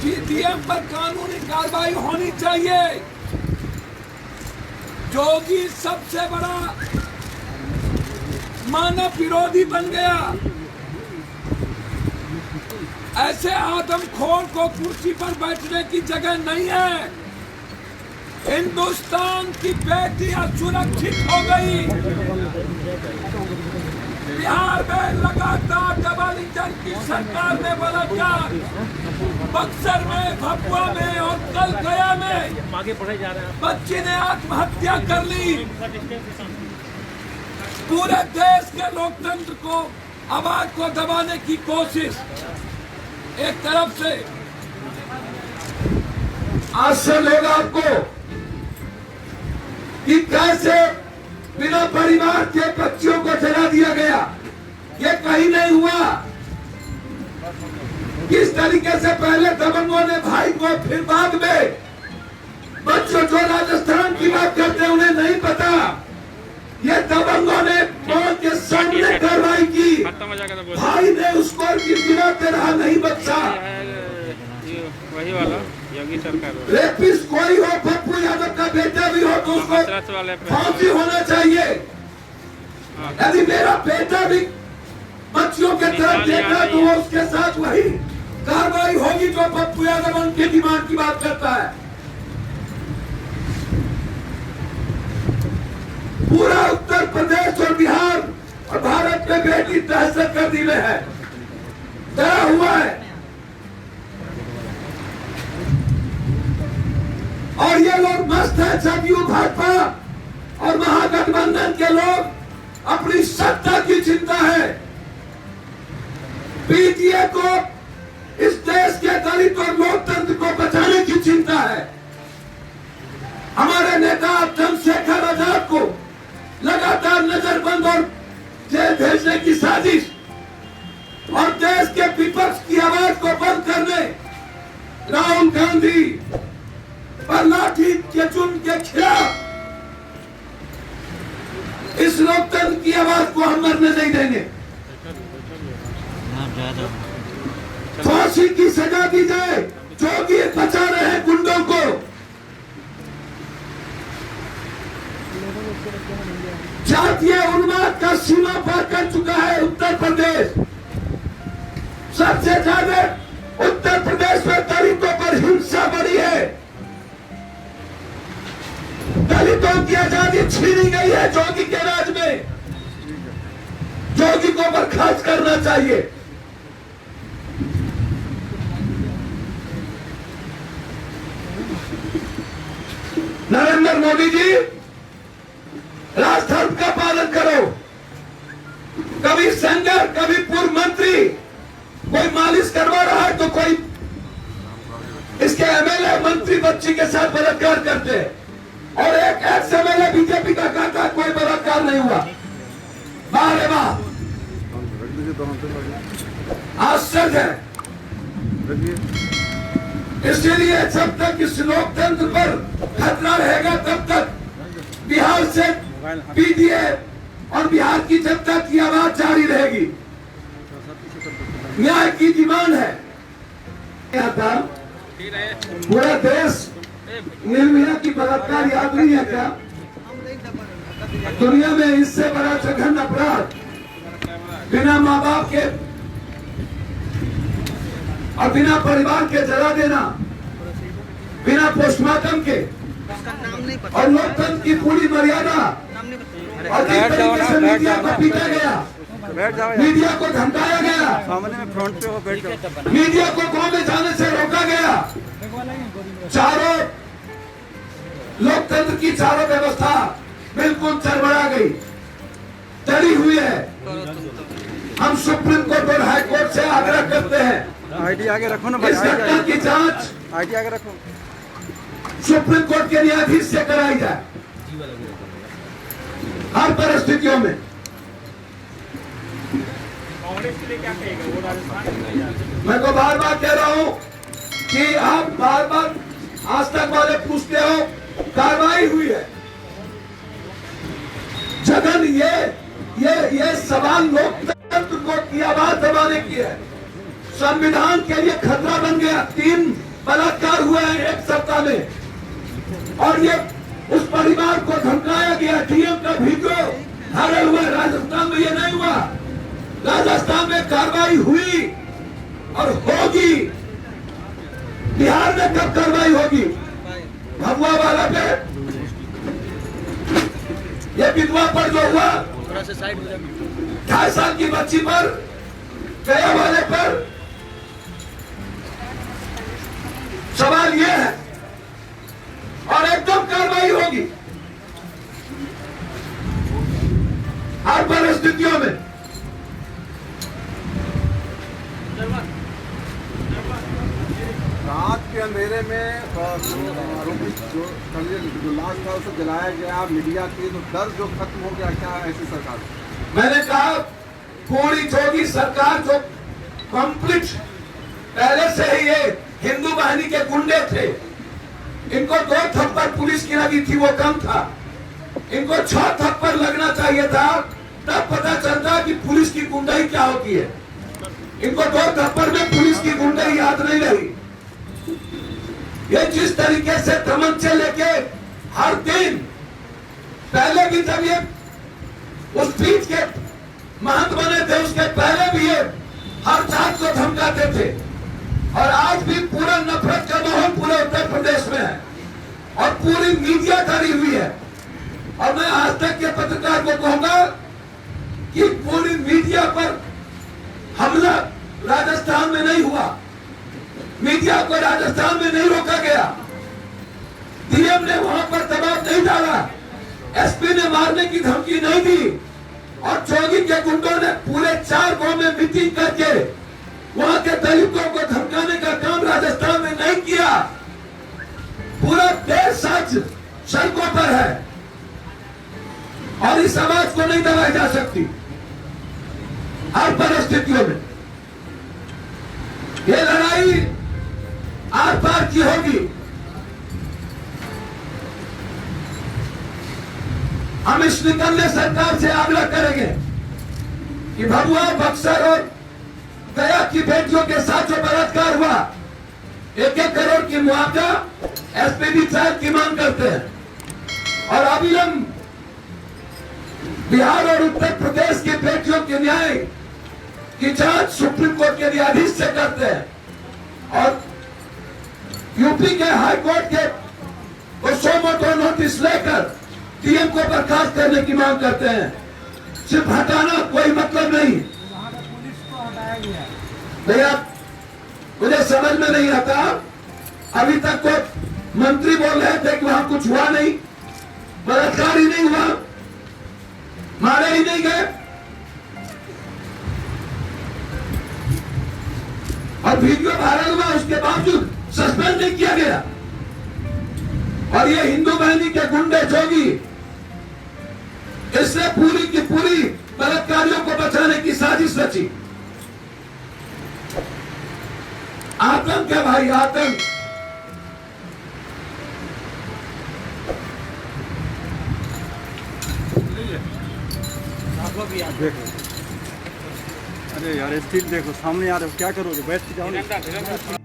CM पर कानूनी कार्रवाई होनी चाहिए। जोगी सबसे बड़ा मानव विरोधी बन गया। ऐसे आदमखोर को कुर्सी पर बैठने की जगह नहीं है। हिंदुस्तान की बेटियां सुरक्षित हो गई। बिहार में लगातार डबल इंजन की सरकार ने बलात्कार, बक्सर में, भभुआ में और कल गया में बच्ची ने आत्महत्या कर ली। पूरे देश के लोकतंत्र को, आवाज को दबाने की कोशिश एक तरफ से। आज से लोग आपको कि कैसे बिना परिवार के बच्चियों को जला दिया गया, ये कहीं नहीं हुआ। किस तरीके से पहले दबंगों ने भाई को, फिर बाद में बच्चों, जो राजस्थान की बात करते हैं उन्हें नहीं पता, ये दबंगों ने मौत के सामने कार्रवाई की। भाई ने उसको गिराते रहा, नहीं बचा। वही वाला योगी सरकार। रेपिस्ट कोई हो, पप्पू यादव का बेटा भी हो तो उसको फांसी होना चाहिए। यदि मेरा बेटा भी बच्चियों के तरफ देखा तो वो उसके साथ वही कार्रवाई होगी जो पप्पू यादव उनके दिमाग की बात करता है। पूरा उत्तर प्रदेश और बिहार और भारत में बेटी दहशत गर्दी में है, डरा हुआ है। और ये लोग मस्त है, जदयू, भाजपा और महागठबंधन के लोग अपनी सत्ता की चिंता है। पीटीए को इस देश के दलित और लोकतंत्र को बचाने की चिंता है। हमारे नेता चंद्रशेखर आजाद को लगातार नजरबंद और जेल भेजने की साजिश और देश के विपक्ष की आवाज को बंद करने राहुल गांधी पर लाठी के चुन के खिलाफ इस लोकतंत्र की आवाज को हम मरने नहीं देंगे। फांसी की सजा दी जाए। जोगी बचा रहे हैं गुंडों को। जातीय उन्माद का सीमा पार कर चुका है उत्तर प्रदेश। सबसे ज्यादा उत्तर प्रदेश में दलितों पर हिंसा बढ़ी है। दलितों की आजादी छीनी गई है जोगी के राज में। जोगी को बर्खास्त करना चाहिए। नरेंद्र मोदी जी, राजधर्म का पालन करो। कभी सेंगर, कभी पूर्व मंत्री कोई मालिश करवा रहा है तो कोई इसके एमएलए मंत्री बच्ची के साथ बलात्कार करते हैं, और एक एमएलए बीजेपी का कहता है कोई बलात्कार नहीं हुआ। वाह रे वाह, आश्चर्य है। इसलिए जब तक इस लोकतंत्र पर खतरा रहेगा तब तक बिहार से पीटीए और बिहार की जनता की आवाज जारी रहेगी। न्याय की डिमांड है। पूरा देश निर्भया की बलात्कार याद नहीं है क्या? दुनिया में इससे बड़ा जघन्य अपराध बिना माँ बाप के और बिना परिवार के जला देना, बिना पोस्टमार्टम के, और लोकतंत्र की पूरी मर्यादा और किस तरीके से मीडिया को पीटा गया, मीडिया को धमकाया गया, सामने में फ्रंट पे हो, बैठ जाओ। मीडिया को गांव में जाने से रोका गया। चारों लोकतंत्र की चारों व्यवस्था बिल्कुल चरमरा गई, डरी हुई है। हम सुप्रीम कोर्ट और हाई कोर्ट से आग्रह करते हैं, आईडी आगे रखो ना भाई, इस घटना की जांच आईडी आगे रखो, सुप्रीम कोर्ट के न्यायाधीश से कराई जाए हर परिस्थितियों में। मैं तो बार बार कह रहा हूं कि आप बार बार आज तक वाले पूछते हो, कार्रवाई हुई है। जगन ये सवाल लोकतंत्र को की आवाज दबाने की है। संविधान के लिए खतरा बन गया। 3 बलात्कार हुए हैं एक सप्ताह में, और ये उस परिवार को धमकाया गया। डीएम का वीडियो वायरल हुआ। राजस्थान में ये नहीं हुआ, राजस्थान में कार्रवाई हुई और होगी। बिहार में कब कार्रवाई होगी? भभुआ वाला पे, ये विधवा पर जो हुआ, 2.5 साल की बच्ची पर, गया वाले पर, सवाल ये है और एकदम कार्रवाई होगी हर परिस्थितियों में। रात के अंधेरे में आरोपी जो लाश था उसे जलाया गया, मीडिया की तो डर जो खत्म हो गया, क्या ऐसी सरकार? मैंने कहा पूरी जोगी सरकार जो कंप्लीट पहले से ही ये हिंदू बाहिनी के गुंडे थे, इनको 2 थप्पड़ पुलिस की लगी थी, वो कम था। इनको 6 थप्पड़ लगना चाहिए था, तब पता चलता कि पुलिस की गुंडाई क्या होती है। इनको 2 थप्पड़ में पुलिस की गुंडाई याद नहीं रही। ये जिस तरीके से तमंचे लेके हर दिन, पहले भी जब ये उस बीच के महंत बने थे, उसके पहले भी ये हर जात को धमकाते थे, और आज भी पूरा नफरत का माहौल पूरे उत्तर प्रदेश में है और पूरी मीडिया करी हुई है। और मैं आज तक के पत्रकार को कहूंगा कि पूरी मीडिया पर हमला राजस्थान में नहीं हुआ, मीडिया को राजस्थान में नहीं रोका गया, डीएम ने वहां पर दबाव नहीं डाला, एसपी ने मारने की धमकी नहीं दी, और जोगी के गुंडों ने पूरे 4 गांव में मीटिंग करके वहां के दलितों को धमकाने का काम राजस्थान में नहीं किया। पूरा देश आज सड़कों पर है और इस आवाज को नहीं दबाई जा सकती हर परिस्थितियों में। ये लड़ाई आर पार की होगी। हम इस निकलने सरकार से आग्रह करेंगे कि भभुआ, बक्सर और गया की बेटियों के साथ जो बलात्कार हुआ, 1-1 करोड़ की मुआवजा एसपीडी साहब की मांग करते हैं। और अविलंब बिहार और उत्तर प्रदेश की बेटियों के न्याय की जांच सुप्रीम कोर्ट के न्यायाधीश से करते हैं, और यूपी के हाई कोर्ट के सो मोटो नोटिस लेकर डीएम को बर्खास्त करने की मांग करते हैं। सिर्फ हटाना कोई मतलब नहीं। भैया मुझे समझ में नहीं आता, अभी तक को मंत्री बोल रहे थे कि वहां कुछ हुआ नहीं, बलात्कार ही नहीं हुआ, मारे ही नहीं गए, और वीडियो वायरल हुआ, उसके बावजूद सस्पेंड नहीं किया गया। और ये हिंदू बाहिनी के गुंडे जोगी, इसने पूरी की पूरी बलात्कारियों को बचाने की साजिश रची। आतंक है भाई, आतंक। देखो, अरे यार स्टिल देखो, सामने आ रहे हो, क्या करोगे? बैठ के जाओ ना।